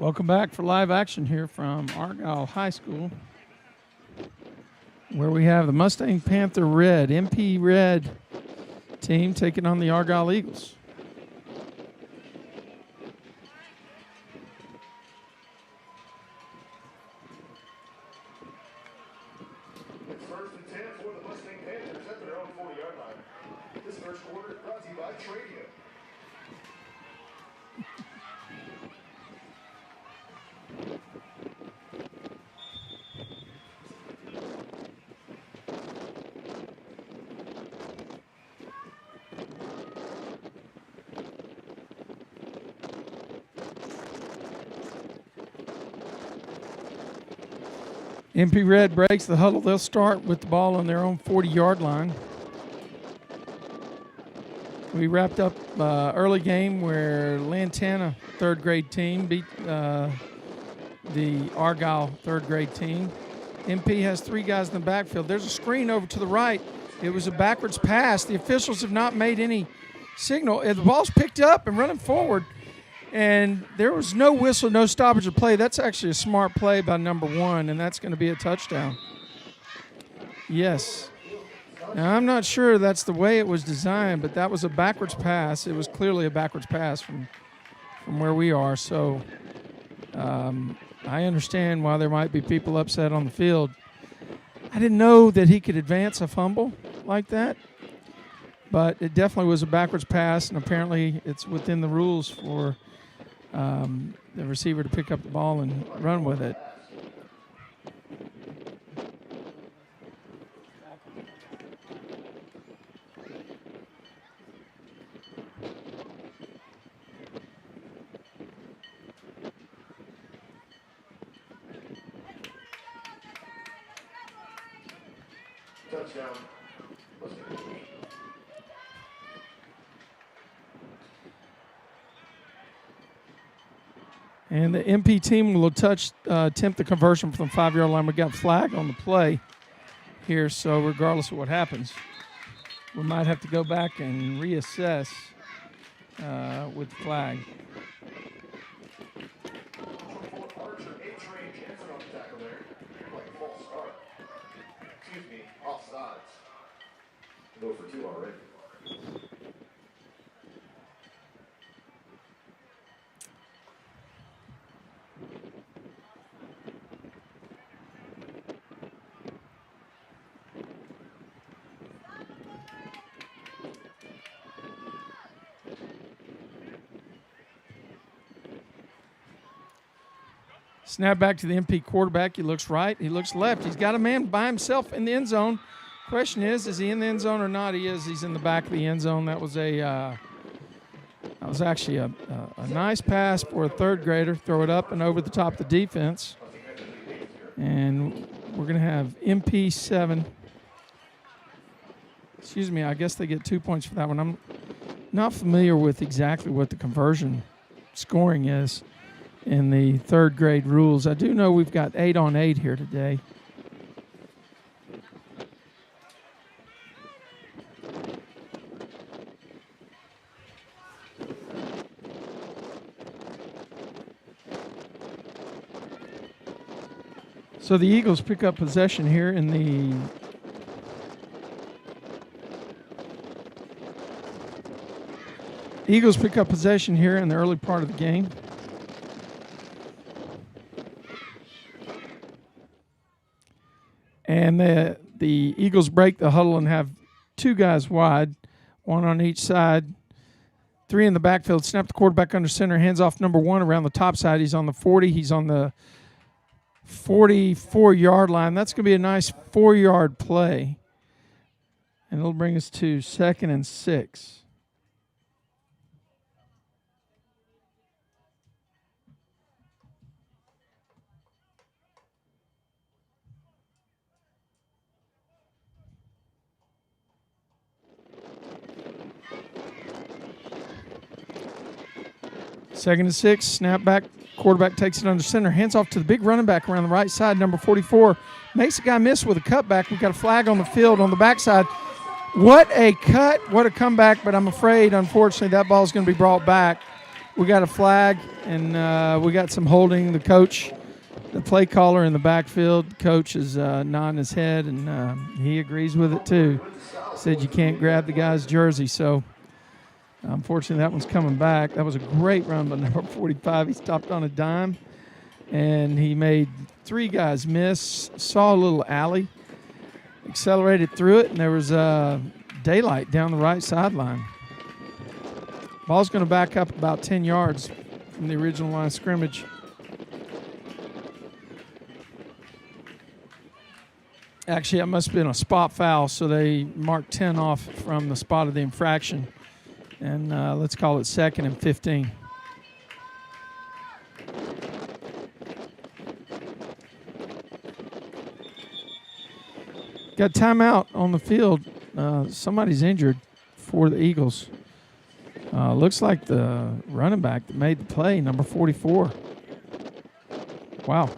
Welcome back for live action here from Argyle High School, where we have the Mustang-Panther Red, MP Red team taking on the Argyle Eagles. It's 1st and 10 for the Mustang-Panthers at their own 40-yard line. This first quarter is brought to you by Tradia. MP Red breaks the huddle. They'll start with the ball on their own 40-yard line. We wrapped up early game where Lantana third grade team beat the Argyle third grade team. MP has three guys in the backfield. There's a screen over to the right. It was a backwards pass. The officials have not made any signal. The ball's picked up and running forward, and there was no whistle, no stoppage of play. That's actually a smart play by number 1, and that's going to be a touchdown. Yes. Now, I'm not sure that's the way it was designed, but that was a backwards pass. It was clearly a backwards pass from where we are. So I understand why there might be people upset on the field. I didn't know that he could advance a fumble like that, but it definitely was a backwards pass, and apparently it's within the rules for the receiver to pick up the ball and run with it. Touchdown. And the MP team will attempt the conversion from the 5-yard line. We got flag on the play here, so regardless of what happens, we might have to go back and reassess with flag. Go for 2 already. Snap back to the MP quarterback. He looks right. He looks left. He's got a man by himself in the end zone. Question is he in the end zone or not? He is. He's in the back of the end zone. That was actually a nice pass for a third grader. Throw it up and over the top of the defense. And we're going to have MP 7. Excuse me, I guess they get 2 points for that one. I'm not familiar with exactly what the conversion scoring is in the third grade rules. I do know we've got 8 on 8 here today. So the Eagles pick up possession here in the early part of the game. And the Eagles break the huddle and have 2 guys wide, 1 on each side, 3 in the backfield. Snap the quarterback under center, hands off number 1 around the top side. He's on the 40. He's on the 44-yard line. That's going to be a nice 4-yard play. And it'll bring us to 2nd and 6. Second and 6, snap back. Quarterback takes it under center, hands off to the big running back around the right side, number 44. Makes a guy miss with a cutback. We've got a flag on the field on the backside. What a cut, what a comeback, but I'm afraid, unfortunately, that ball is going to be brought back We got a flag, and we got some holding. The coach, the play caller in the backfield, the coach is nodding his head, and he agrees with it too. He said you can't grab the guy's jersey, so unfortunately that one's coming back. That was a great run by number 45. He stopped on a dime, and he made 3 guys miss, saw a little alley, accelerated through it, and there was daylight down the right sideline. Ball's going to back up about 10 yards from the original line of scrimmage. Actually, it must have been a spot foul, so they marked 10 off from the spot of the infraction. And let's call it 2nd and 15. Got timeout on the field. Somebody's injured for the Eagles. Looks like the running back that made the play, number 44. Wow.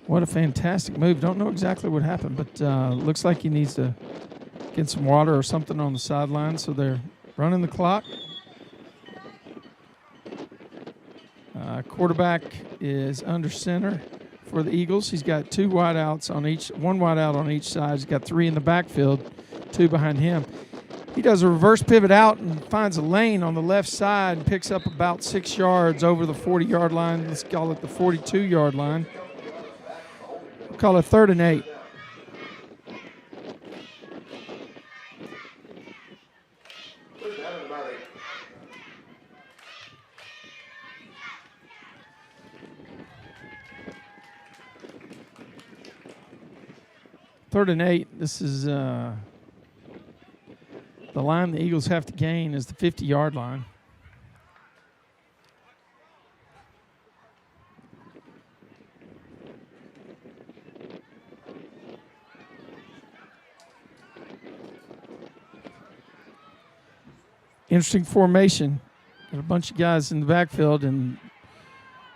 What a fantastic move. Don't know exactly what happened, but looks like he needs to get some water or something on the sideline, so they're running the clock. Quarterback is under center for the Eagles. He's got 2 wideouts on each, 1 wideout on each side. He's got 3 in the backfield, 2 behind him. He does a reverse pivot out and finds a lane on the left side and picks up about 6 yards over the 40-yard line. Let's call it the 42-yard line. We'll call it 3rd and 8. Third and 8. This is the line the Eagles have to gain is the 50-yard line. Interesting formation. Got a bunch of guys in the backfield, and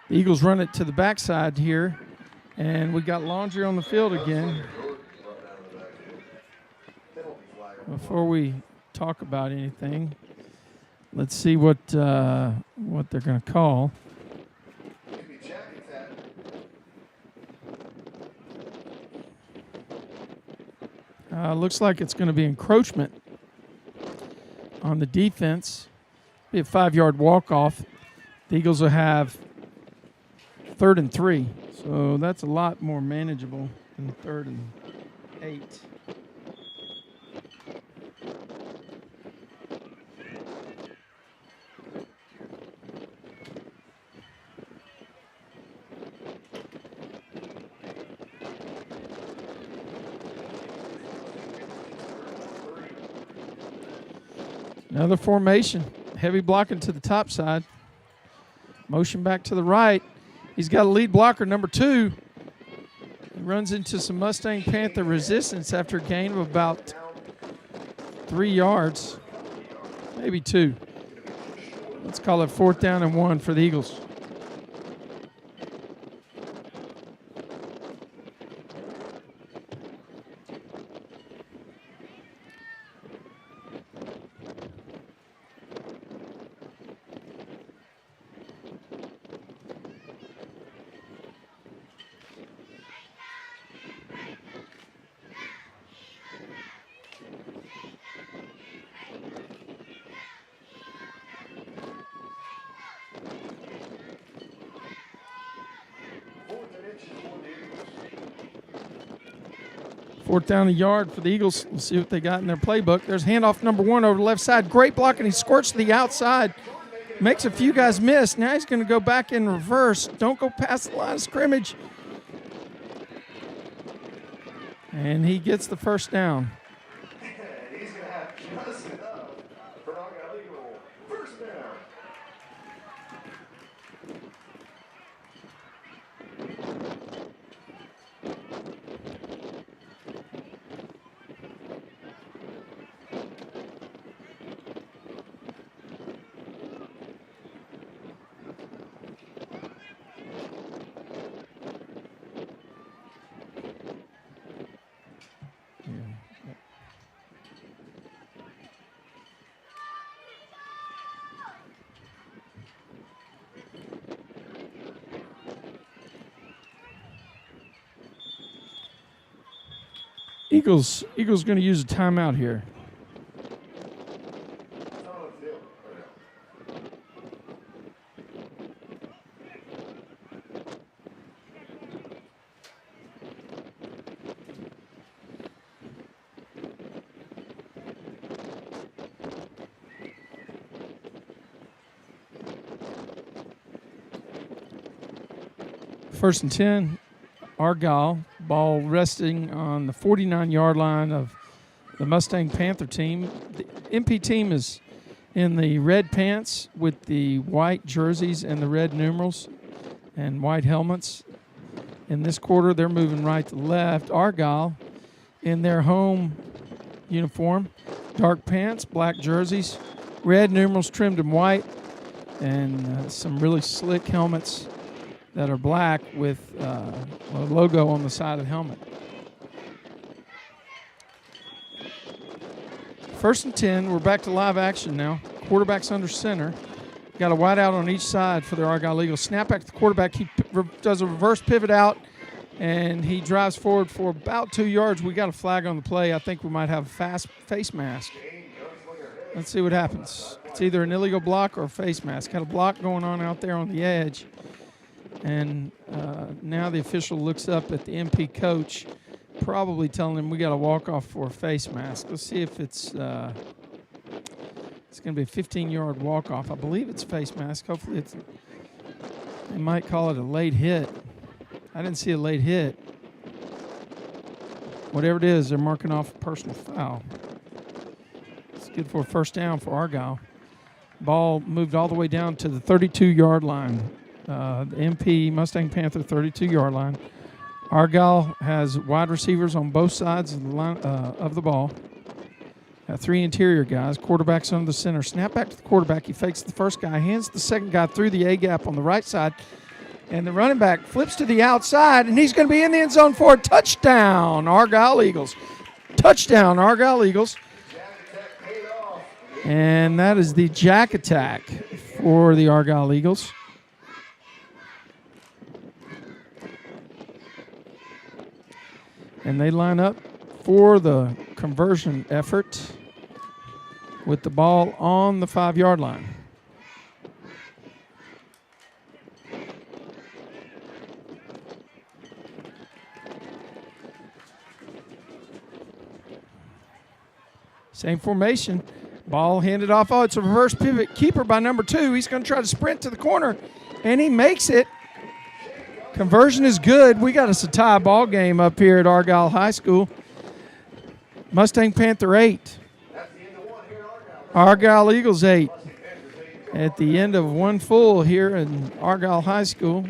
the Eagles run it to the backside here, and we got Laundry on the field again. Before we talk about anything, let's see what they're going to call. Looks like it's going to be encroachment on the defense. Be a 5-yard walk-off. The Eagles will have 3rd and 3, so that's a lot more manageable than 3rd and 8. Another formation. Heavy blocking to the top side. Motion back to the right. He's got a lead blocker, number 2. He runs into some Mustang-Panther resistance after a gain of about 3 yards. Maybe 2. Let's call it 4th down and 1 for the Eagles. Fourth down a yard for the Eagles. We'll see what they got in their playbook. There's handoff number 1 over the left side. Great block, and he squirts to the outside. Makes a few guys miss. Now he's going to go back in reverse. Don't go past the line of scrimmage. And he gets the first down. He's going to have just enough for Argyle Eagle. First down. Eagles going to use a timeout here. First and 10, Argyle. Ball resting on the 49-yard line of the Mustang-Panther team. The MP team is in the red pants with the white jerseys and the red numerals and white helmets. In this quarter, they're moving right to left. Argyle in their home uniform, dark pants, black jerseys, red numerals trimmed in white, and some really slick helmets that are black with a logo on the side of the helmet. First and 10, we're back to live action now. Quarterback's under center. Got a wide out on each side for the Argyle Eagles. Snap back to the quarterback. He does a reverse pivot out, and he drives forward for about 2 yards. We got a flag on the play. I think we might have a fast face mask. Let's see what happens. It's either an illegal block or a face mask. Got a block going on out there on the edge. And now the official looks up at the MP coach, probably telling him we got to walk off for a face mask. Let's see if it's going to be a 15-yard walk-off. I believe it's face mask. Hopefully they might call it a late hit. I didn't see a late hit. Whatever it is, they're marking off a personal foul. It's good for a first down for Argyle. Ball moved all the way down to the 32-yard line. The MP Mustang-Panther 32-yard line. Argyle has wide receivers on both sides of the line, of the ball. Got three interior guys. Quarterback's under the center. Snap back to the quarterback. He fakes the first guy, hands the second guy through the A-gap on the right side, and the running back flips to the outside, and he's going to be in the end zone for a touchdown. Argyle Eagles. Touchdown, Argyle Eagles. And that is the jack attack for the Argyle Eagles. And they line up for the conversion effort with the ball on the 5-yard line. Same formation. Ball handed off. Oh, it's a reverse pivot. Keeper by number 2. He's going to try to sprint to the corner, and he makes it. Conversion is good. We got us a tie ball game up here at Argyle High School. Mustang-Panther 8. Argyle Eagles 8. At the end of one full here in Argyle High School,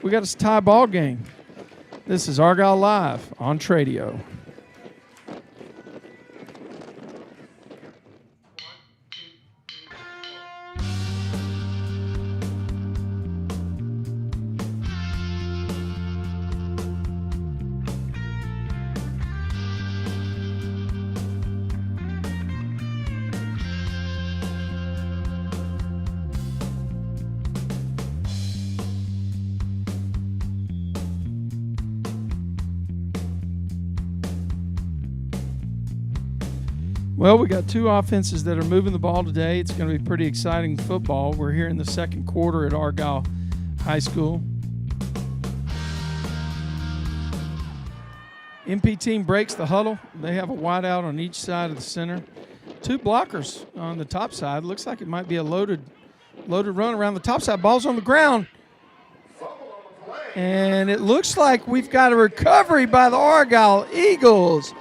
we got us a tie ball game. This is Argyle Live on Tradio. Well, we got two offenses that are moving the ball today. It's going to be pretty exciting football. We're here in the second quarter at Argyle High School. MP team breaks the huddle. They have a wide out on each side of the center. Two blockers on the top side. Looks like it might be a loaded run around the top side. Ball's on the ground. And it looks like we've got a recovery by the Argyle Eagles.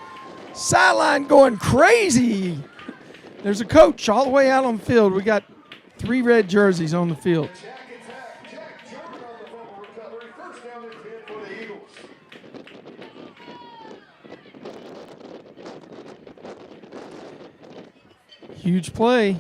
Sideline going crazy. There's a coach all the way out on the field. We got 3 red jerseys on the field. Huge play.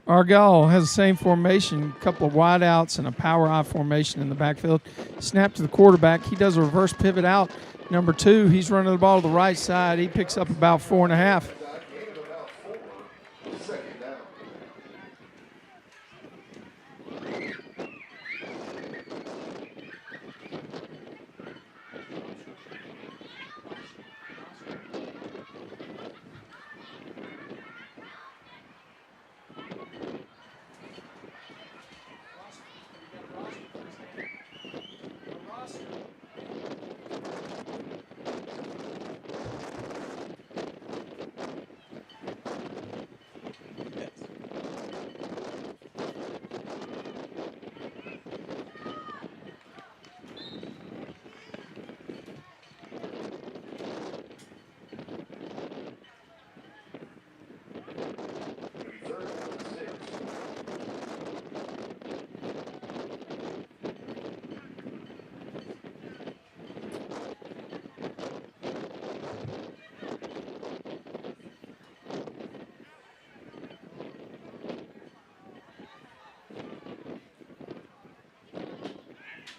Argyle has the same formation, a couple of wide outs and a power I formation in the backfield. Snap to the quarterback. He does a reverse pivot out. Number 2, he's running the ball to the right side. He picks up about 4.5.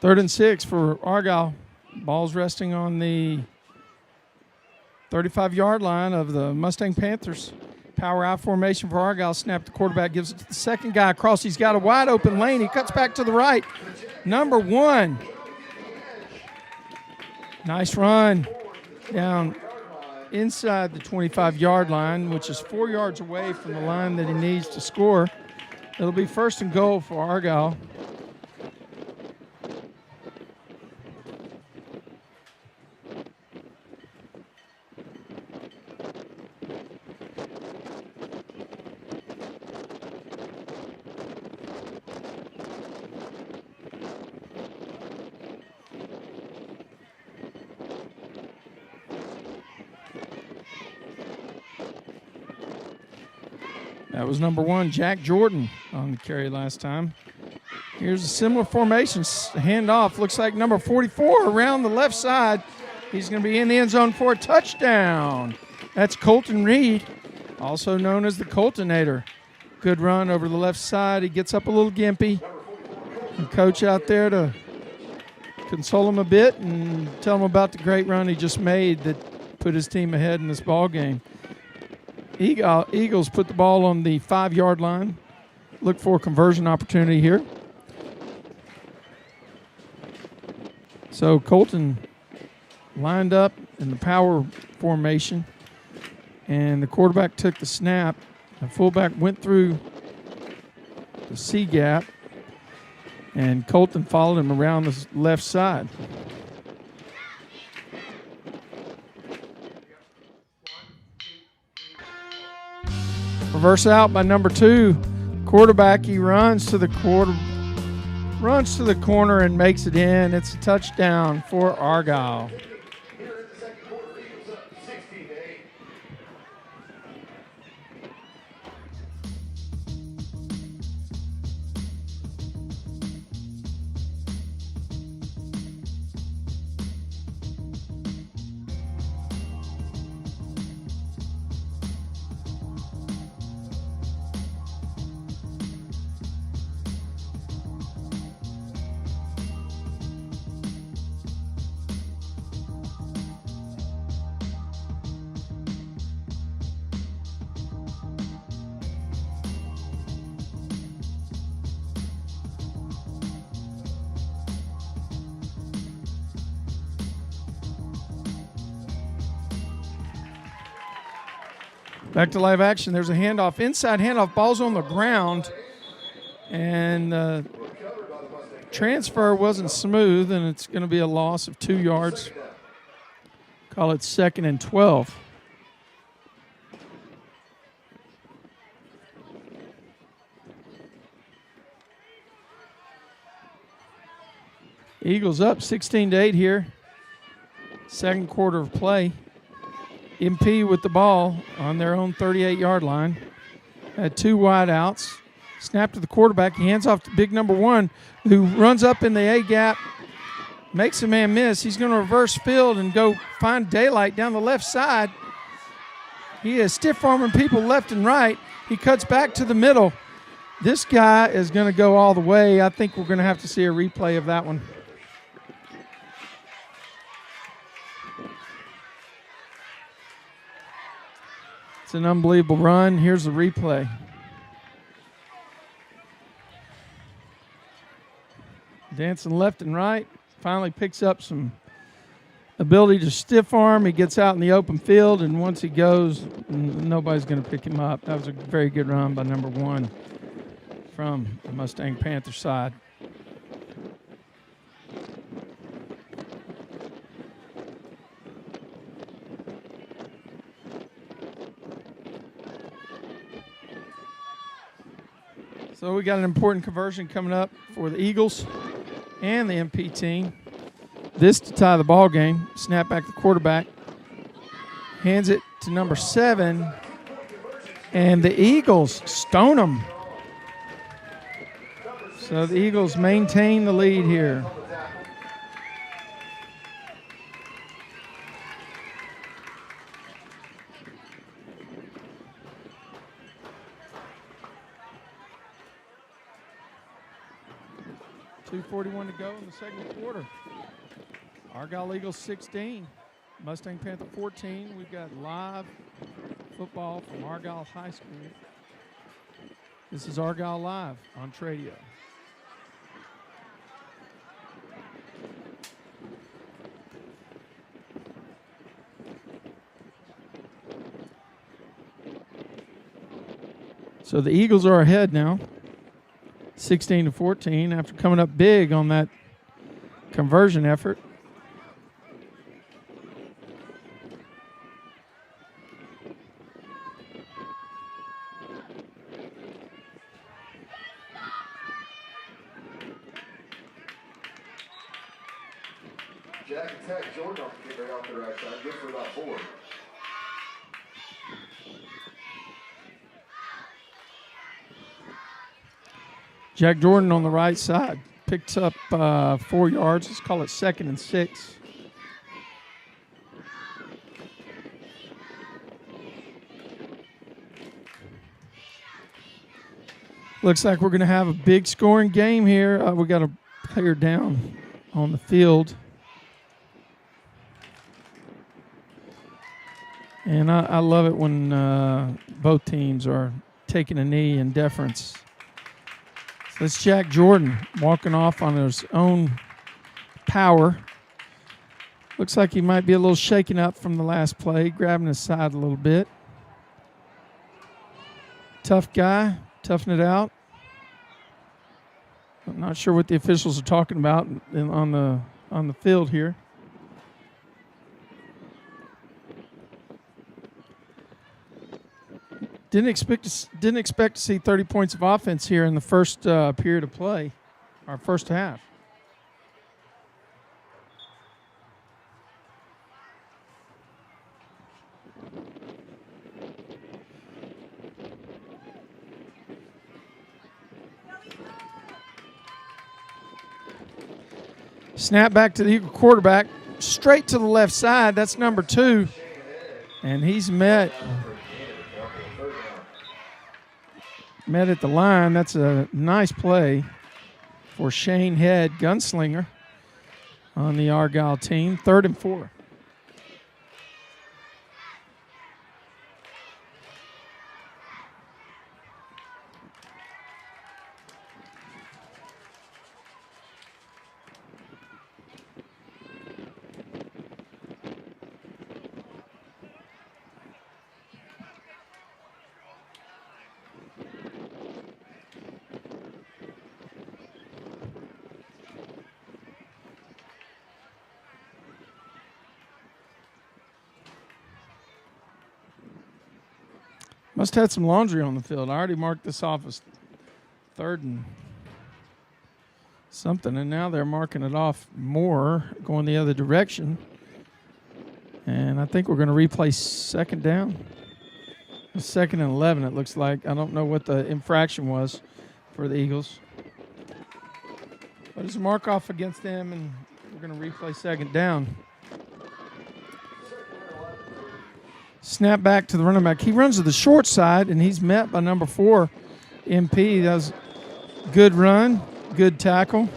Third and 6 for Argyle. Ball's resting on the 35-yard line of the Mustang-Panthers. Power I formation for Argyle. Snap the quarterback, gives it to the second guy across. He's got a wide open lane. He cuts back to the right. Number 1. Nice run down inside the 25-yard line, which is 4 yards away from the line that he needs to score. It'll be first and goal for Argyle. That was number 1, Jack Jordan, on the carry last time. Here's a similar formation. Handoff. Looks like number 44 around the left side. He's going to be in the end zone for a touchdown. That's Colton Reed, also known as the Coltonator. Good run over the left side. He gets up a little gimpy. And coach out there to console him a bit and tell him about the great run he just made that put his team ahead in this ball game. Eagles put the ball on the 5-yard line. Look for a conversion opportunity here. So Colton lined up in the power formation, and the quarterback took the snap. The fullback went through the C gap, and Colton followed him around the left side. Reverse out by number 2. Quarterback, he runs to the corner and makes it in. It's a touchdown for Argyle. Back to live action. There's a handoff. Inside handoff. Ball's on the ground. And transfer wasn't smooth, and it's going to be a loss of 2 yards. Call it 2nd and 12. Eagles up 16-8 here. Second quarter of play. MP with the ball on their own 38-yard line. Had 2 wide outs. Snap to the quarterback. He hands off to big number 1, who runs up in the A gap, makes a man miss. He's going to reverse field and go find daylight down the left side. He is stiff-arming people left and right. He cuts back to the middle. This guy is going to go all the way. I think we're going to have to see a replay of that one. It's an unbelievable run. Here's the replay. Dancing left and right. Finally picks up some ability to stiff arm. He gets out in the open field, and once he goes, nobody's going to pick him up. That was a very good run by number 1 from the Mustang-Panther side. So we got an important conversion coming up for the Eagles and the MP team. This to tie the ball game. Snap back the quarterback. Hands it to number 7. And the Eagles stone them. So the Eagles maintain the lead here. .241 to go in the second quarter. Argyle Eagles 16, Mustang-Panther 14. We've got live football from Argyle High School. This is Argyle Live on Tradio. So the Eagles are ahead now, 16-14, after coming up big on that conversion effort. Jack attack Jordan off the kick right off the right side. Good for about 4. Jack Jordan on the right side picks up 4 yards. Let's call it 2nd and 6. Looks like we're going to have a big scoring game here. We got a player down on the field. And I love it when both teams are taking a knee in deference. So it's Jack Jordan walking off on his own power. Looks like he might be a little shaken up from the last play, grabbing his side a little bit. Tough guy, toughing it out. I'm not sure what the officials are talking about on the field here. Didn't expect to see 30 points of offense here in the first period of play, our first half. Snap back to the Eagle quarterback, straight to the left side. That's number 2, and he's met at the line. That's a nice play for Shane Head, gunslinger on the Argyle team. 3rd and 4. Must have had some laundry on the field. I already marked this off as 3rd and something, and now they're marking it off more, going the other direction. And I think we're going to replay 2nd down. 2nd and 11, it looks like. I don't know what the infraction was for the Eagles. But it's a mark off against them, and we're going to replay 2nd down. Snap back to the running back. He runs to the short side, and he's met by number 4, MP. That was good run, good tackle.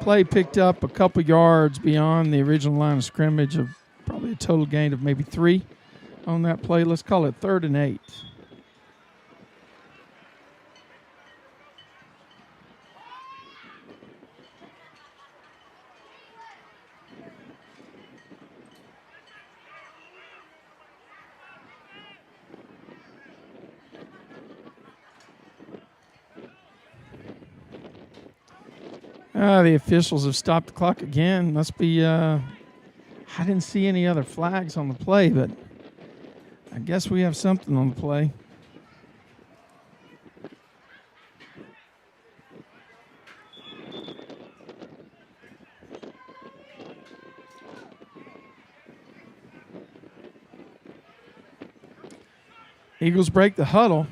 Play picked up a couple yards beyond the original line of scrimmage of probably a total gain of maybe 3 on that play. Let's call it 3rd and 8. The officials have stopped the clock again. Must be, I didn't see any other flags on the play, but I guess we have something on the play. Eagles break the huddle.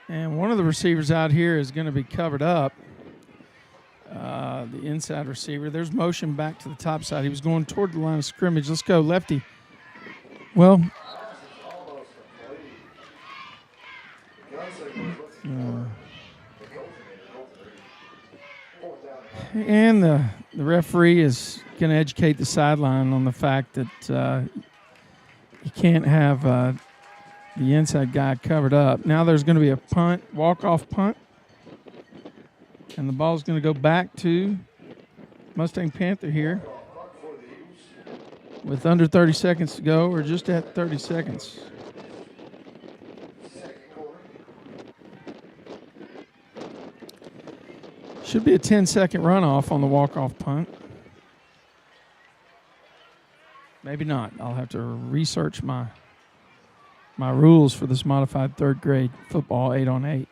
And one of the receivers out here is going to be covered up. The inside receiver. There's motion back to the top side. He was going toward the line of scrimmage. Let's go, lefty. Well, and the referee is going to educate the sideline on the fact that you can't have the inside guy covered up. Now there's going to be a punt, walk-off punt. And the ball's going to go back to Mustang-Panther here with under 30 seconds to go, or just at 30 seconds. Should be a 10-second runoff on the walk-off punt. Maybe not. I'll have to research my rules for this modified 3rd grade football 8-on-8.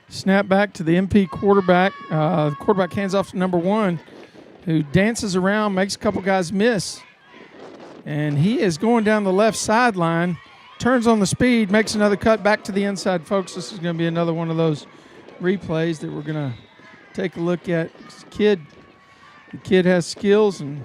Snap back to the MP quarterback. The quarterback hands off to number 1, who dances around, makes a couple guys miss. And he is going down the left sideline, turns on the speed, makes another cut back to the inside. Folks, this is going to be another one of those replays that we're going to take a look at. The kid has skills, and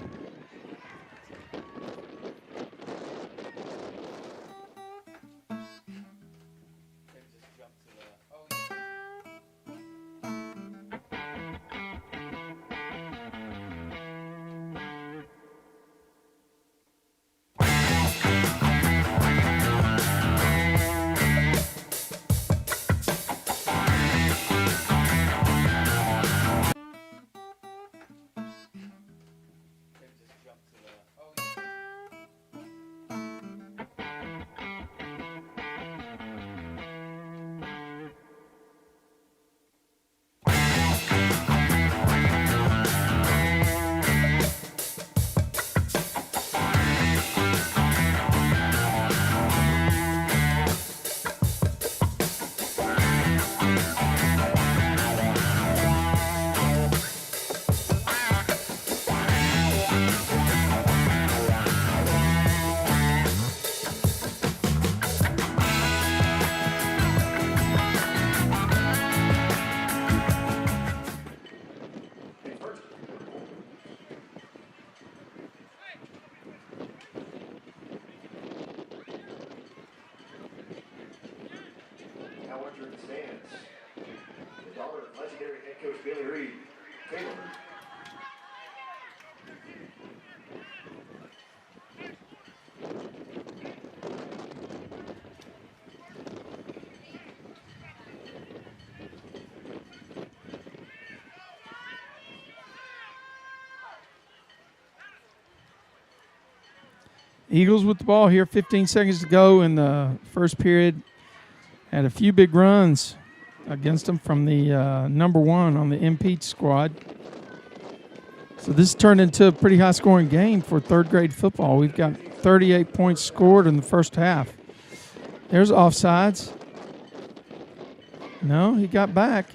Eagles with the ball here, 15 seconds to go in the first period. Had a few big runs against them from the number one on the impeach squad. So this turned into a pretty high-scoring game for third-grade football. We've got 38 points scored in the first half. There's offsides. No, he got back.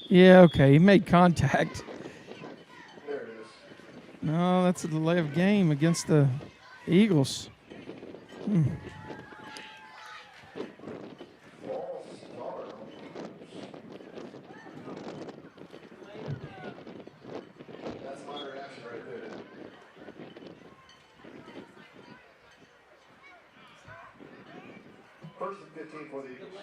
Yeah, okay, he made contact. There it is. No, that's a delay of game against the Eagles. False start. That's my reaction right there. First and 15 for the Eagles.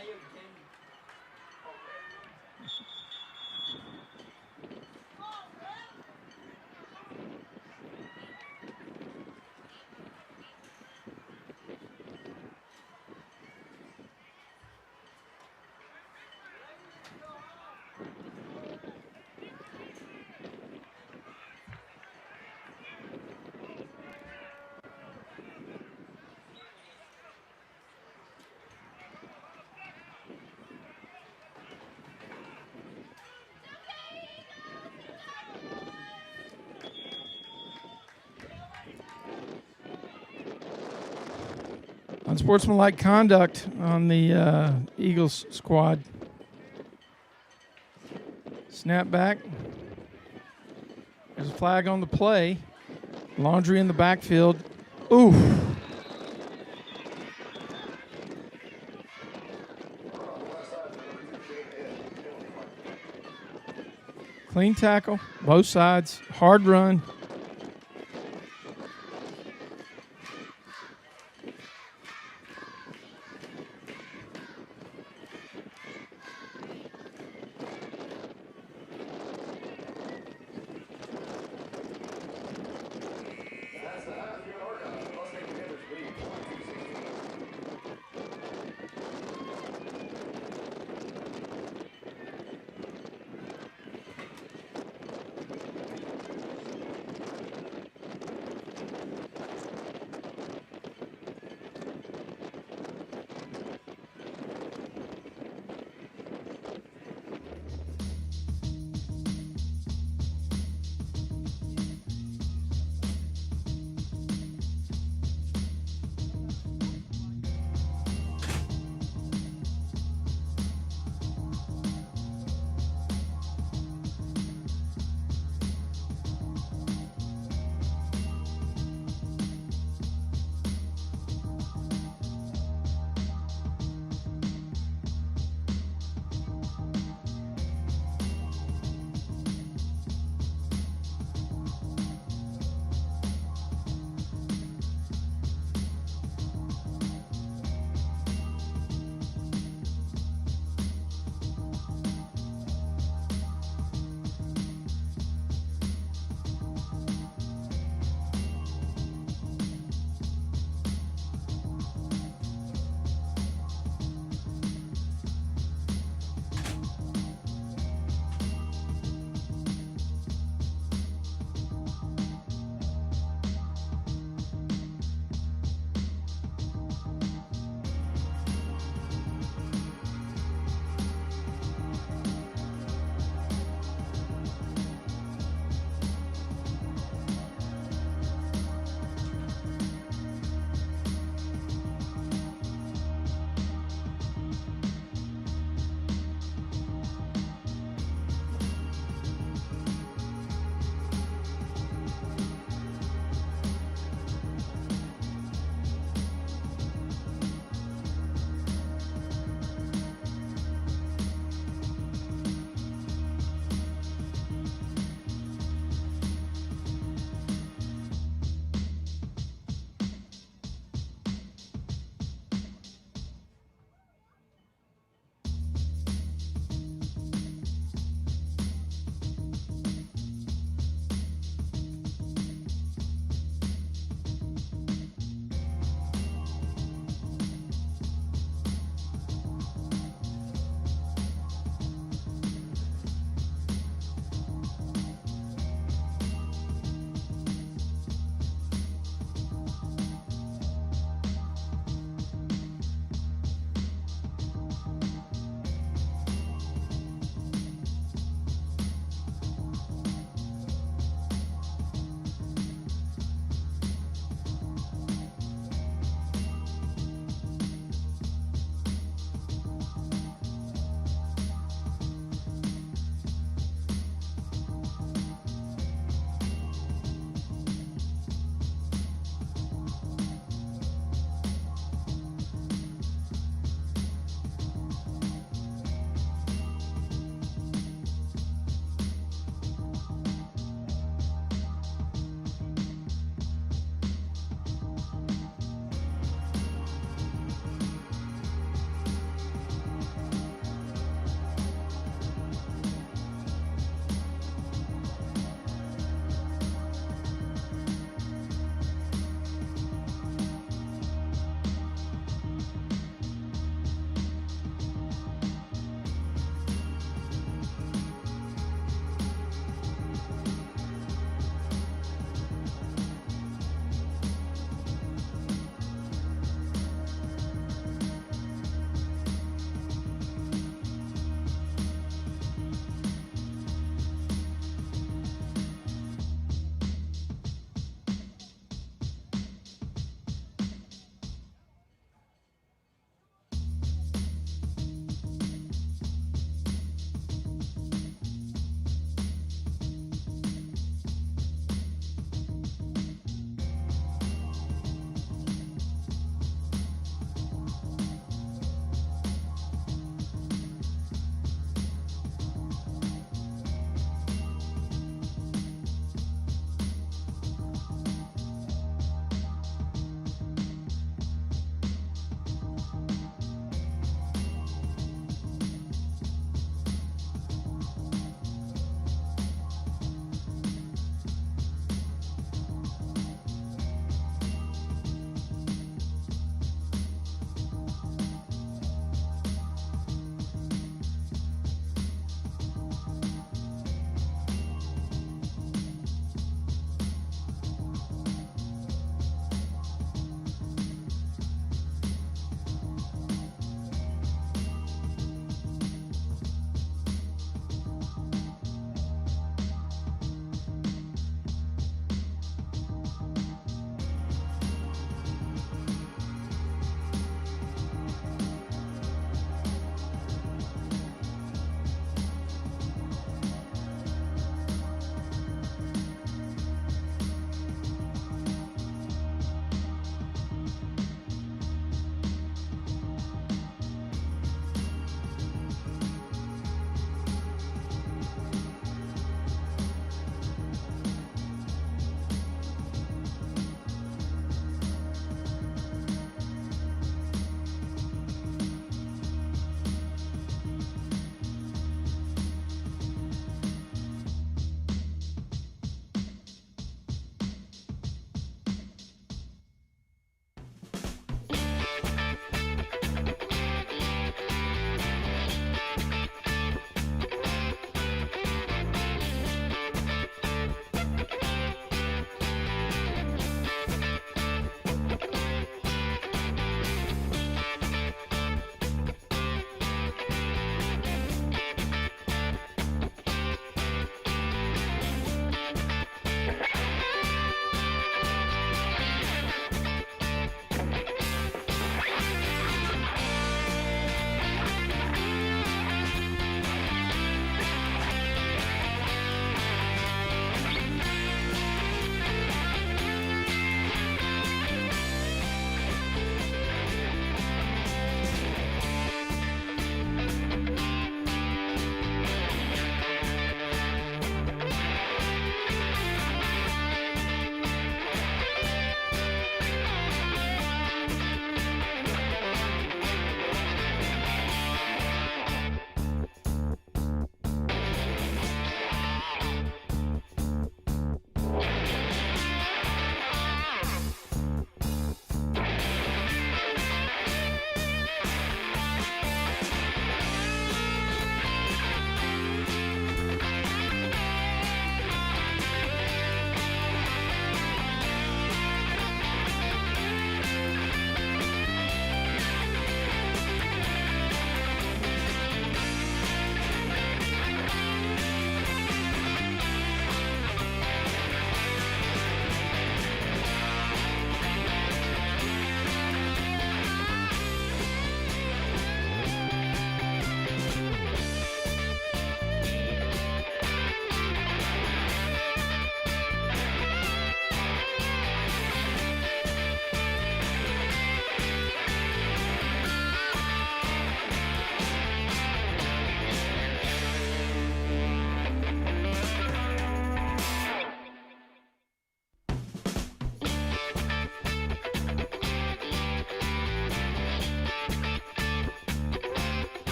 Unsportsmanlike conduct on the Eagles squad. Snap back. There's a flag on the play. Laundry in the backfield. Ooh. Clean tackle, both sides, hard run. That's the half here at Argyle. Mustang-Panthers lead 22-16.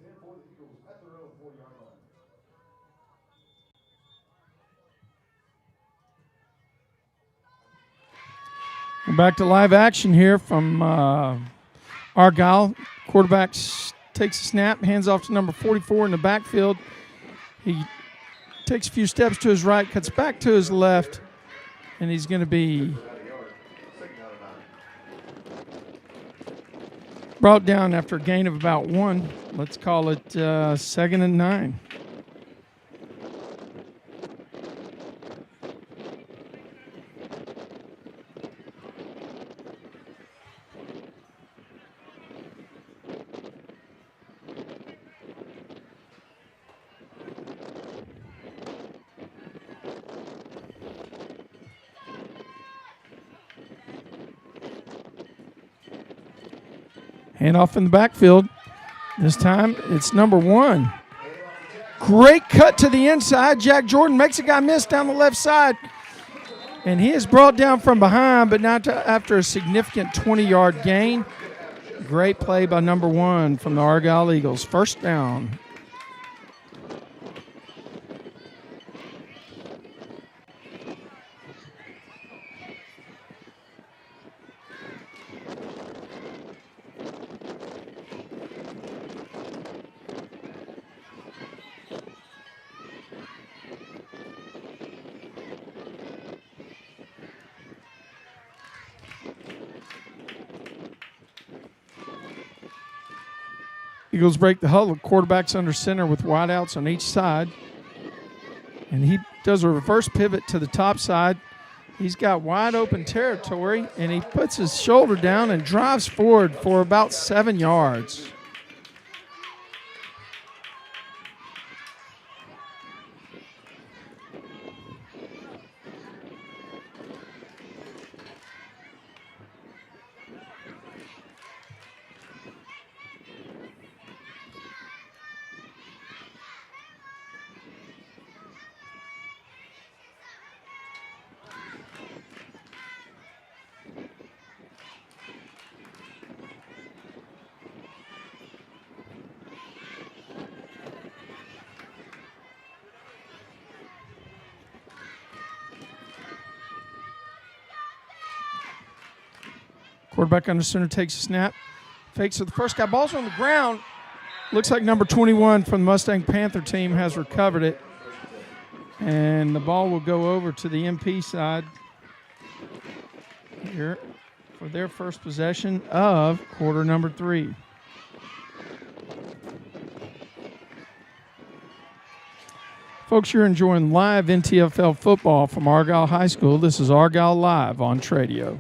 10 for the Eagles at their own 40-yard line. We're back to live action here from Argyle. Quarterback takes a snap, hands off to number 44 in the backfield. He takes a few steps to his right, cuts back to his left, and he's going to be brought down after a gain of about 1. Let's call it 2nd and 9. Handoff in the backfield. This time it's number 1. Great cut to the inside. Jack Jordan makes a guy miss down the left side. And he is brought down from behind, but not after a significant 20-yard gain. Great play by number 1 from the Argyle Eagles. First down. Eagles break the huddle. Quarterback's under center with wideouts on each side. And he does a reverse pivot to the top side. He's got wide open territory, and he puts his shoulder down and drives forward for about 7 yards. Quarterback under center takes a snap. Fakes to the first guy. Ball's on the ground. Looks like number 21 from the Mustang-Panther team has recovered it. And the ball will go over to the MP side here for their first possession of quarter number 3. Folks, you're enjoying live NTFL football from Argyle High School. This is Argyle Live on Tradio.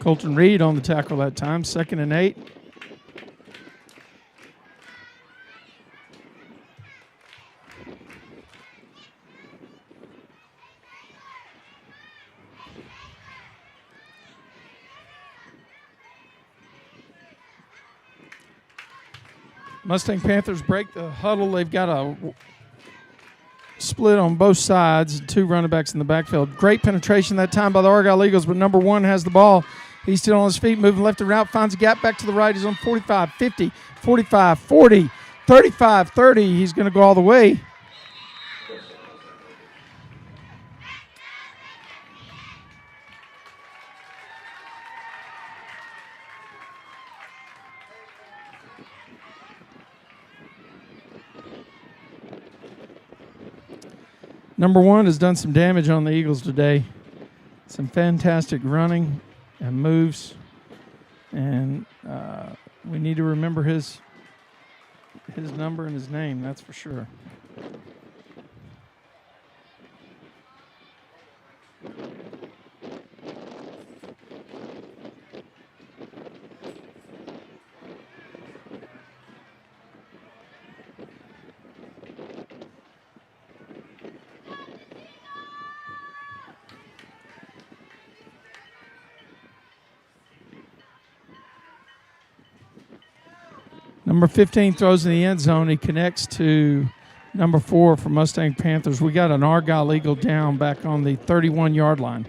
Colton Reed on the tackle that time, 2nd and 8. Mustang Panthers break the huddle. They've got a split on both sides, 2 running backs in the backfield. Great penetration that time by the Argyle Eagles, but number 1 has the ball. He's still on his feet, moving left and right, finds a gap back to the right. He's on 45, 50, 45, 40, 35, 30. He's going to go all the way. Number 1 has done some damage on the Eagles today. Some fantastic running and moves, and we need to remember his number and his name, that's for sure. Number 15 throws in the end zone. He connects to number 4 for Mustang Panthers. We got an Argyle Eagle down back on the 31-yard line.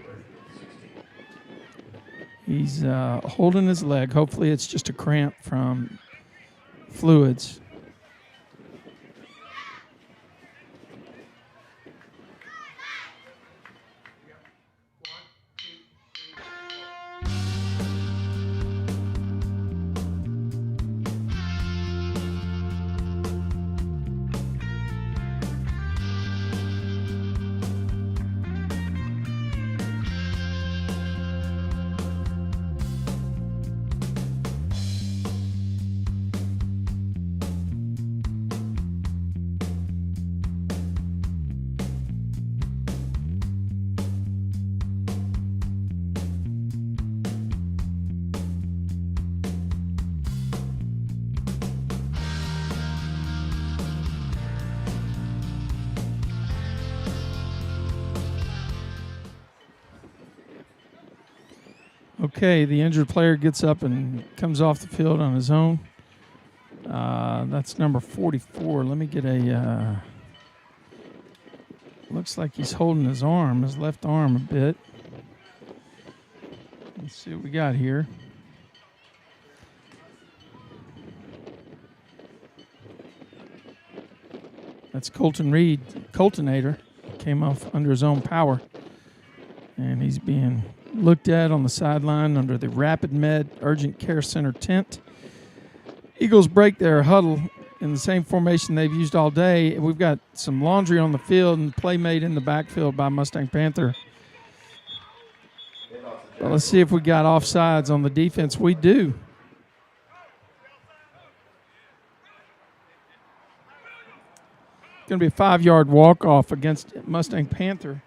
He's holding his leg. Hopefully it's just a cramp from fluids. Okay, the injured player gets up and comes off the field on his own. That's number 44. Let me get a... looks like he's holding his left arm a bit. Let's see what we got here. That's Colton Reed. Coltonator came off under his own power. And he's being looked at on the sideline under the Rapid Med Urgent Care Center tent. Eagles break their huddle in the same formation they've used all day. We've got some laundry on the field and play made in the backfield by Mustang-Panther. Well, let's see if we got offsides on the defense. We do. It's going to be a 5-yard walk-off against Mustang-Panther.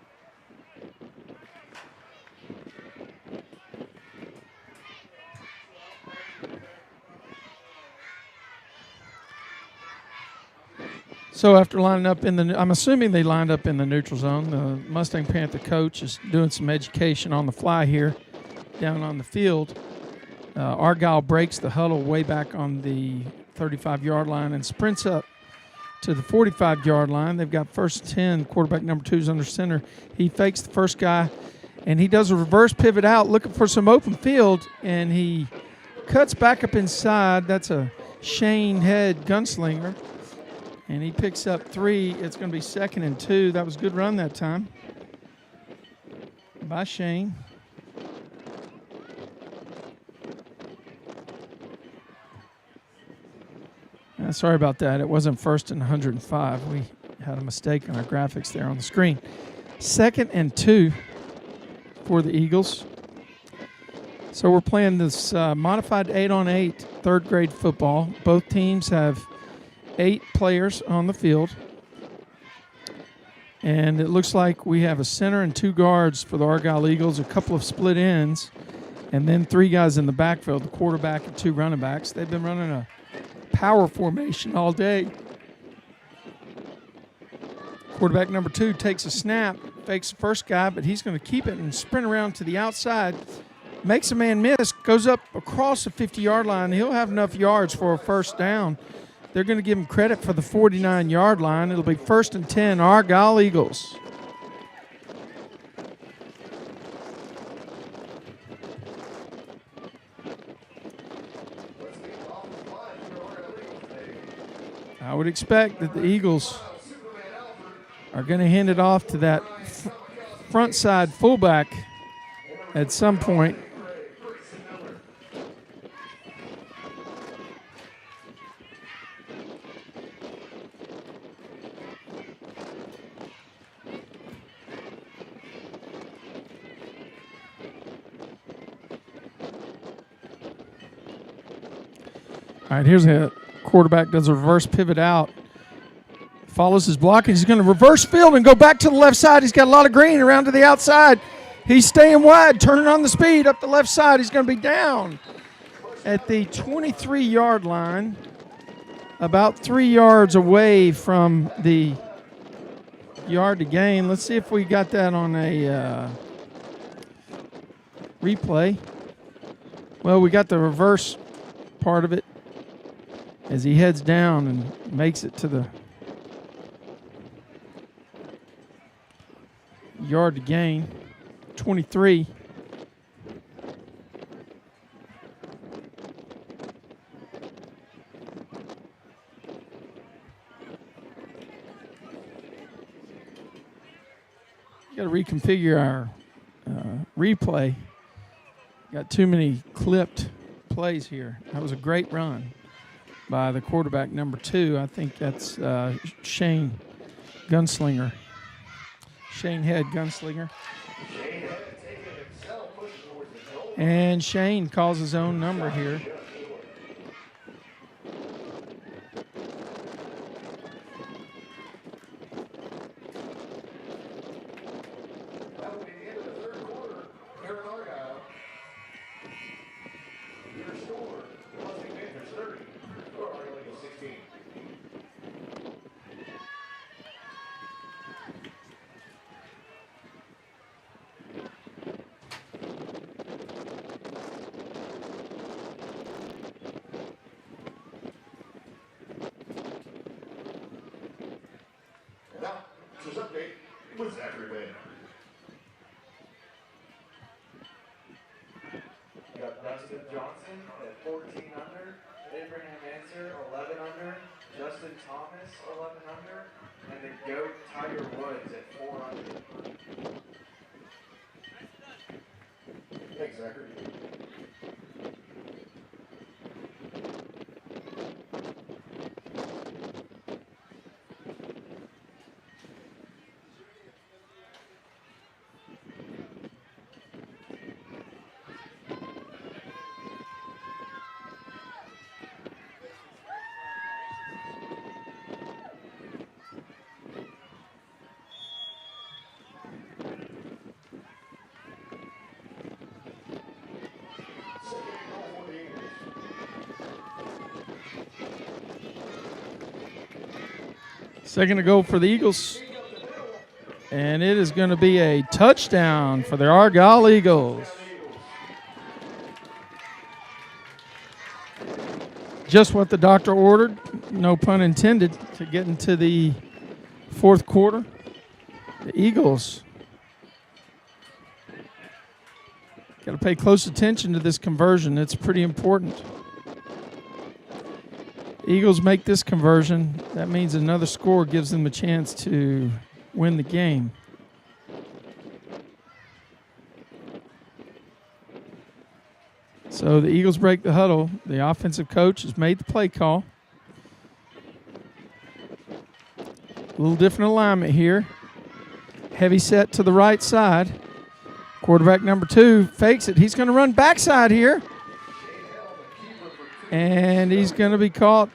So after lining up I'm assuming they lined up in the neutral zone. The Mustang-Panther coach is doing some education on the fly here down on the field. Argyle breaks the huddle way back on the 35-yard line and sprints up to the 45-yard line. They've got first 10. Quarterback number 2 is under center. He fakes the first guy, and he does a reverse pivot out looking for some open field, and he cuts back up inside. That's a Shane Head gunslinger. And he picks up 3. It's going to be 2nd and 2. That was a good run that time by Shane. Sorry about that. It wasn't 1st and 105. We had a mistake on our graphics there on the screen. 2nd and 2 for the Eagles. So we're playing this modified 8-on-8 third grade football. Both teams have 8 players on the field. And it looks like we have a center and 2 guards for the Argyle Eagles, a couple of split ends, and then 3 guys in the backfield, the quarterback and 2 running backs. They've been running a power formation all day. Quarterback number 2 takes a snap, fakes the first guy, but he's going to keep it and sprint around to the outside, makes a man miss, goes up across the 50-yard line. He'll have enough yards for a first down. They're going to give him credit for the 49-yard line. It'll be 1st and 10, Argyle Eagles. I would expect that the Eagles are going to hand it off to that front side fullback at some point. All right, here's a quarterback does a reverse pivot out, follows his block, and he's going to reverse field and go back to the left side. He's got a lot of green around to the outside. He's staying wide, turning on the speed up the left side. He's going to be down at the 23-yard line, about 3 yards away from the yard to gain. Let's see if we got that on a replay. Well, we got the reverse part of it. as he heads down and makes it to the yard to gain, 23. Got to reconfigure our replay. Got too many clipped plays here. That was a great run by the quarterback, number 2. I think that's Shane Gunslinger. Shane Head Gunslinger. And Shane calls his own number here. That will be the end of the third quarter here in Argyle. Your score, the Mustang-Panthers 30, or Argyle Red 16. And now, this update with Zachary Red. You got Dustin Johnson at 14 under, Abraham Answer 11 under, Justin Thomas 11 under, and the GOAT Tiger Woods at 4 under. Thanks, Zachary. Second to go for the Eagles. And it is going to be a touchdown for the Argyle Eagles. Just what the doctor ordered, no pun intended, to get into the fourth quarter. The Eagles got to pay close attention to this conversion. It's pretty important. Eagles make this conversion. That means another score gives them a chance to win the game. So the Eagles break the huddle. The offensive coach has made the play call. A little different alignment here. Heavy set to the right side. Quarterback number 2 fakes it. He's going to run backside here. And he's going to be caught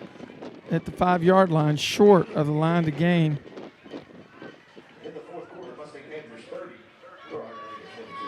at the 5-yard line, short of the line to gain. In the fourth quarter, Mustang-Panthers 30, or Argyle Red 22.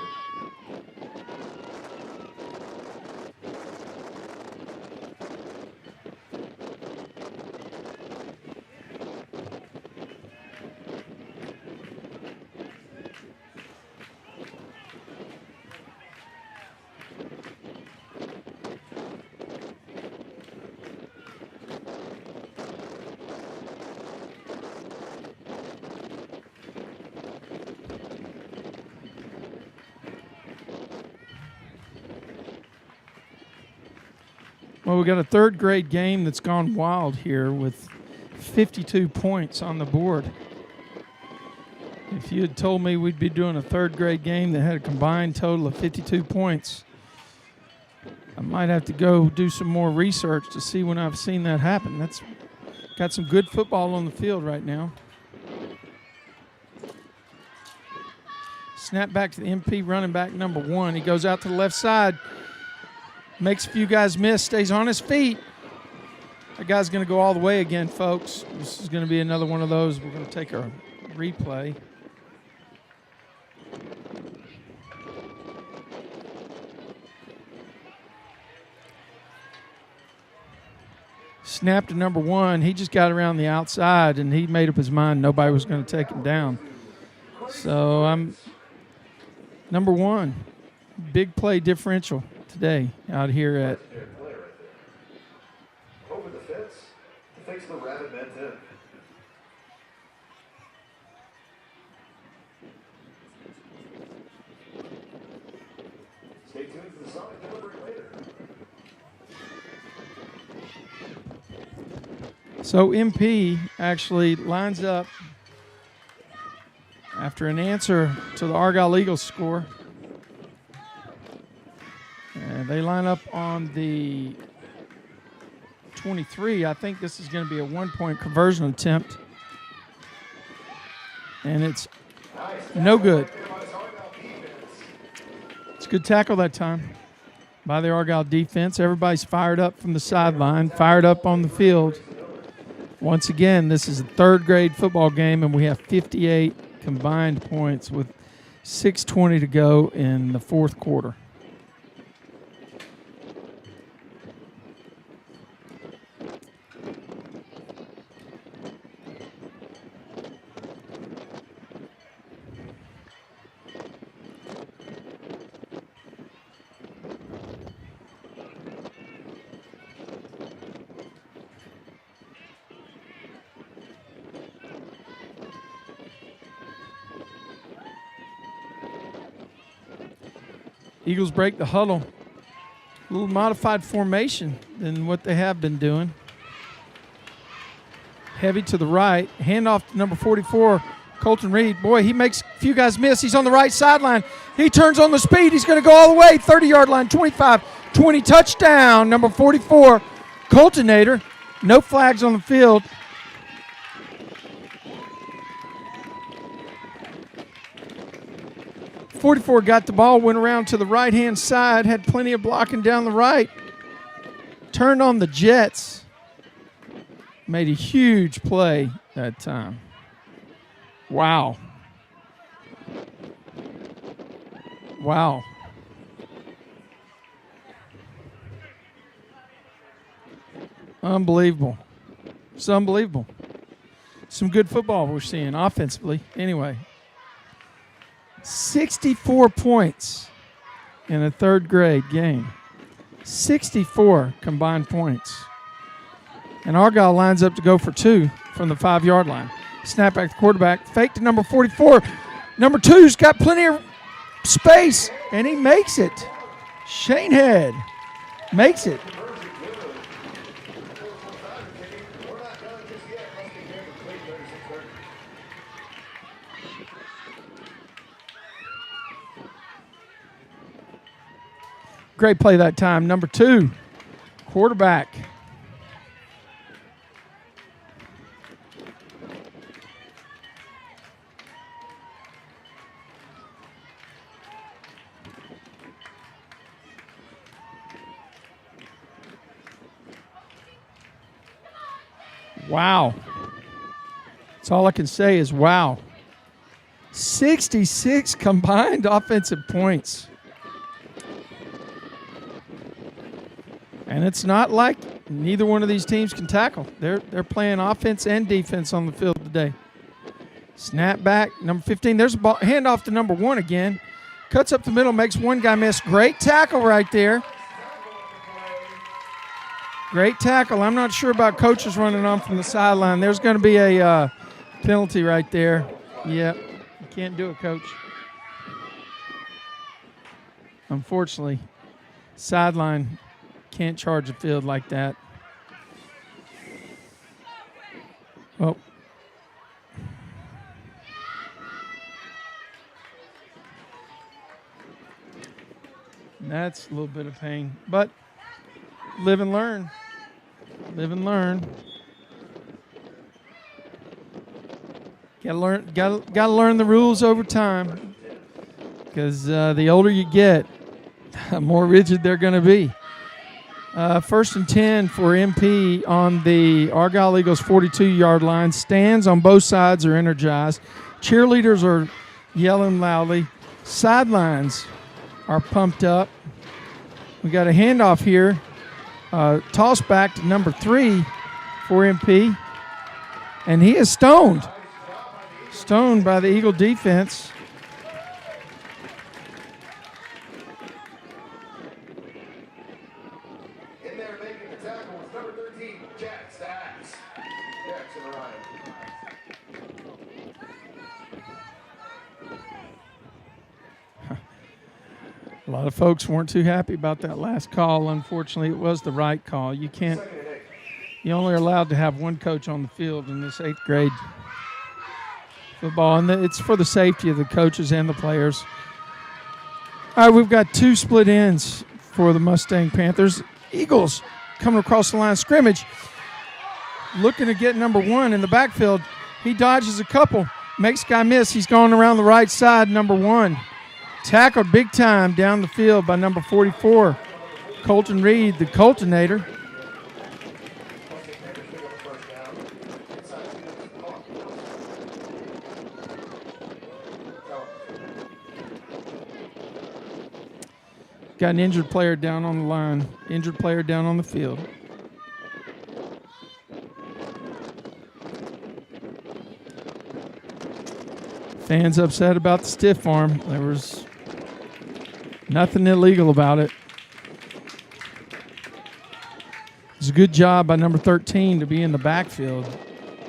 Well, we got a third grade game that's gone wild here with 52 points on the board. If you had told me we'd be doing a third grade game that had a combined total of 52 points, I might have to go do some more research to see when I've seen that happen. That's got some good football on the field right now. Snap back to the MP running back number 1. He goes out to the left side. Makes a few guys miss, stays on his feet. That guy's going to go all the way again, folks. This is going to be another one of those. We're going to take a replay. Snap to number 1. He just got around the outside, and he made up his mind nobody was going to take him down. So I'm number 1. Big play differential today out here at Over the fence, the Sonic delivery later. So MP actually lines up after an answer to the Argyle Eagles score. And they line up on the 23. I think this is going to be a one-point conversion attempt. And it's no good. It's a good tackle that time by the Argyle defense. Everybody's fired up from the sideline, fired up on the field. Once again, this is a third grade football game, and we have 58 combined points with 6:20 to go in the fourth quarter. Eagles break the huddle. A little modified formation than what they have been doing. Heavy to the right. Handoff to number 44, Colton Reed. Boy, he makes a few guys miss. He's on the right sideline. He turns on the speed. He's going to go all the way. 30-yard line, 25, 20, touchdown. Number 44, Coltonator. No flags on the field. .44 got the ball, went around to the right-hand side, had plenty of blocking down the right. Turned on the Jets. Made a huge play that time. Wow. Wow. Unbelievable. It's unbelievable. Some good football we're seeing offensively. Anyway. 64 points in a third grade game. 64 combined points. And Argyle lines up to go for 2 from the 5-yard line. Snap back to quarterback. Fake to number 44. Number 2's got plenty of space, and he makes it. Shane Head makes it. Great play that time. Number 2, quarterback. Wow. That's all I can say is wow. 66 combined offensive points. And it's not like neither one of these teams can tackle. They're playing offense and defense on the field today. Snap back, number 15. There's a ball, handoff to number 1 again. Cuts up the middle, makes one guy miss. Great tackle right there. Great tackle. I'm not sure about coaches running on from the sideline. There's going to be a penalty right there. Yep, you can't do it, Coach. Unfortunately, sideline can't charge the field like that. Oh. That's a little bit of pain, but live and learn. Live and learn. Gotta learn the rules over time, because the older you get, the more rigid they're going to be. First and 10 for MP on the Argyle Eagles 42-yard line. Stands on both sides are energized. Cheerleaders are yelling loudly. Sidelines are pumped up. We got a handoff here. Toss back to number 3 for MP. And he is stoned. Stoned by the Eagle defense. In there making the tackle was number 13, Jack Stacks. Jackson Ryan. A lot of folks weren't too happy about that last call. Unfortunately, it was the right call. You can't. You only are allowed to have one coach on the field in this 8th grade football, and it's for the safety of the coaches and the players. All right, we've got 2 split ends for the Mustang Panthers. Eagles coming across the line of scrimmage, looking to get number 1 in the backfield. He dodges a couple, makes guy miss. He's going around the right side, number 1. Tackled big time down the field by number 44, Colton Reed, the Coltonator. Got an injured player down on the line, injured player down on the field. Fans upset about the stiff arm. There was nothing illegal about it. It's a good job by number 13 to be in the backfield.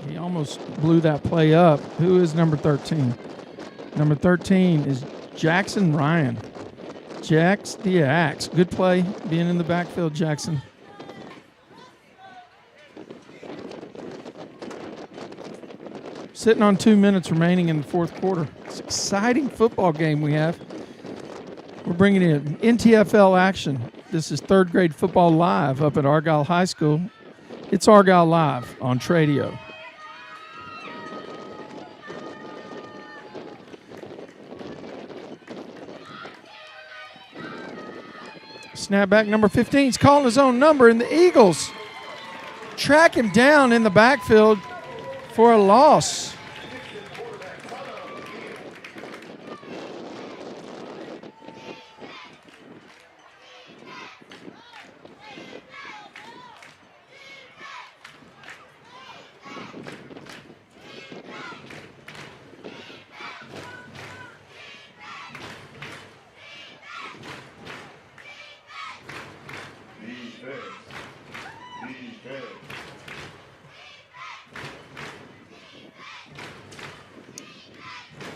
He almost blew that play up. Who is number 13? Number 13 is Jackson Ryan. Jax the Axe. Good play being in the backfield, Jackson. Sitting on 2 minutes remaining in the 4th quarter. It's an exciting football game we have. We're bringing in NTFL action. This is 3rd grade football live up at Argyle High School. It's Argyle Live on Tradio. Snapback number 15 is calling his own number, and the Eagles track him down in the backfield for a loss.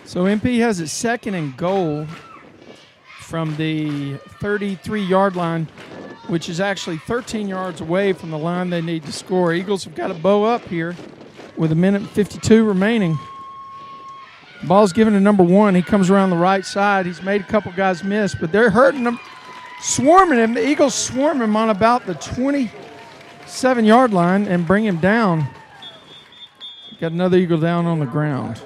So MP has it 2nd and goal from the 33-yard line, which is actually 13 yards away from the line they need to score. Eagles have got to bow up here with 1:52 remaining. Ball's given to number 1. He comes around the right side. He's made a couple guys miss, but they're hurting him, swarming him. The Eagles swarm him on about the 27-yard line and bring him down. Got another Eagle down on the ground.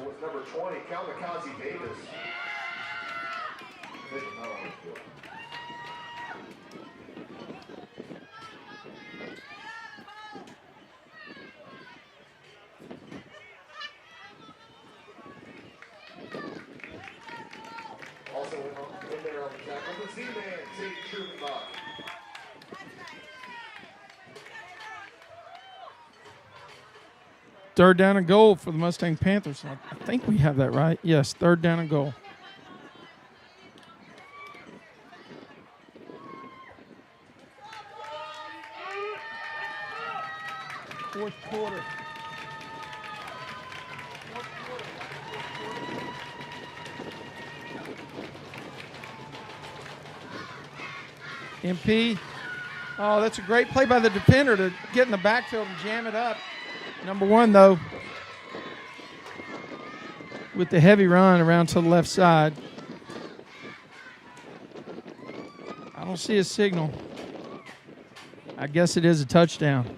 Third down and goal for the Mustang Panthers. I think we have that right. Yes, 3rd down and goal. Fourth quarter. MP. Oh, that's a great play by the defender to get in the backfield and jam it up. Number 1, though, with the heavy run around to the left side. I don't see a signal. I guess it is a touchdown.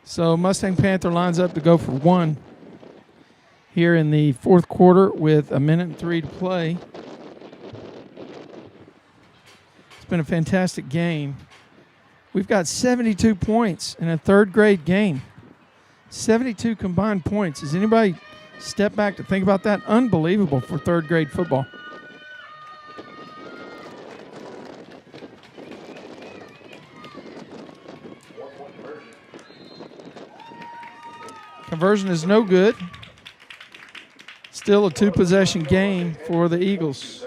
So Mustang Panther lines up to go for 1 here in the 4th quarter with 1:03 to play. It's been a fantastic game. We've got 72 points in a 3rd grade game. 72 combined points. Does anybody step back to think about that? Unbelievable for 3rd grade football. Conversion is no good. Still a 2-possession game for the Eagles.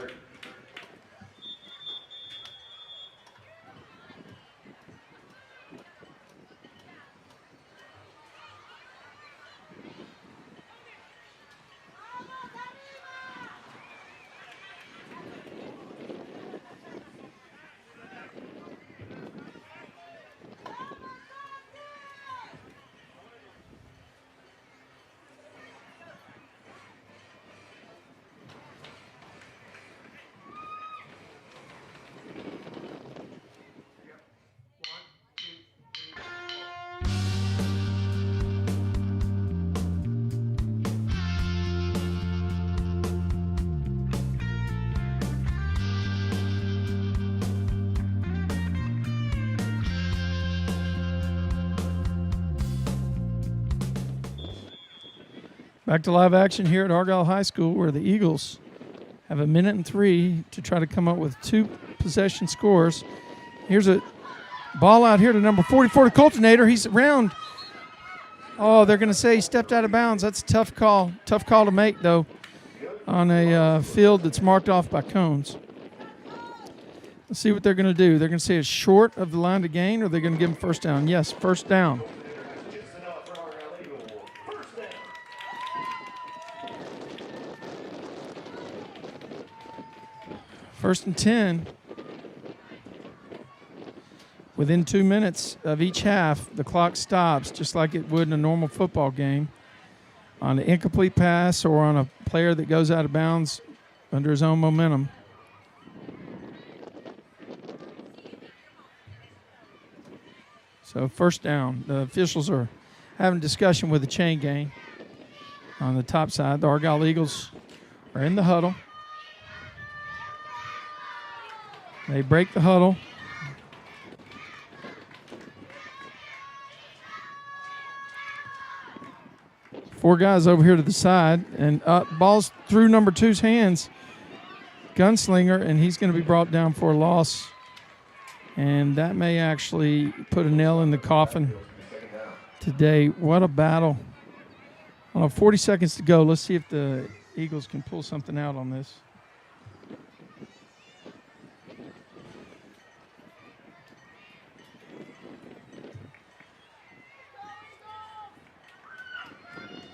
Back to live action here at Argyle High School, where the Eagles have 1:03 to try to come up with 2 possession scores. Here's a ball out here to number 44, the Coltonator. He's around. Oh, they're going to say he stepped out of bounds. That's a tough call. Tough call to make, though, on a field that's marked off by cones. Let's see what they're going to do. They're going to say it's short of the line to gain, or they're going to give him first down. Yes, first down. Just enough for Argyle Eagle. First down. First and 10. Within 2 minutes of each half, the clock stops, just like it would in a normal football game, on an incomplete pass or on a player that goes out of bounds under his own momentum. So first down. The officials are having a discussion with the chain gang on the top side. The Argyle Eagles are in the huddle. They break the huddle. Four guys over here to the side, and ball's through number 2's hands. Gunslinger, and he's going to be brought down for a loss. And that may actually put a nail in the coffin today. What a battle. 40 seconds to go. Let's see if the Eagles can pull something out on this.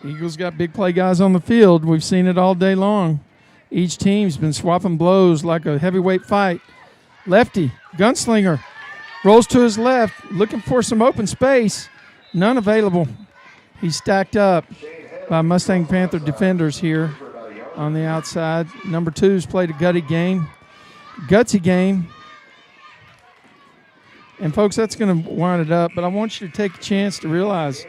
Eagles got big play guys on the field. We've seen it all day long. Each team's been swapping blows like a heavyweight fight. Lefty, Gunslinger, rolls to his left, looking for some open space. None available. He's stacked up by Mustang-Panther defenders here on the outside. Number 2's played a gutsy game. And, folks, that's going to wind it up. But I want you to take a chance to realize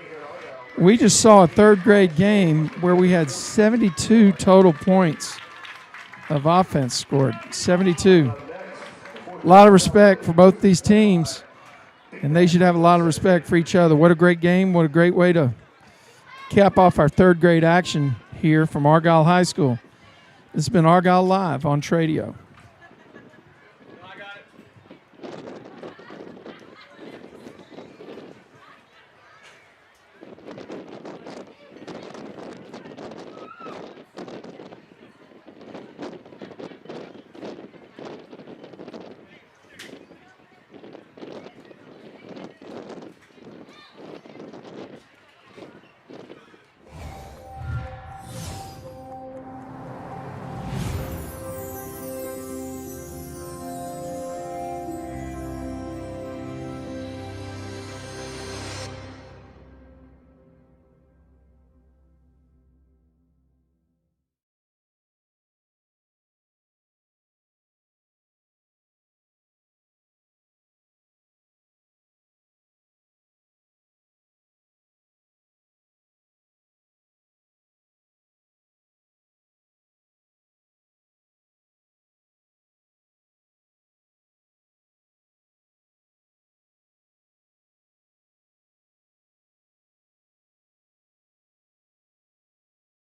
we just saw a third-grade game where we had 72 total points of offense scored. 72. A lot of respect for both these teams, and they should have a lot of respect for each other. What a great game. What a great way to cap off our third-grade action here from Argyle High School. This has been Argyle Live on Tradio.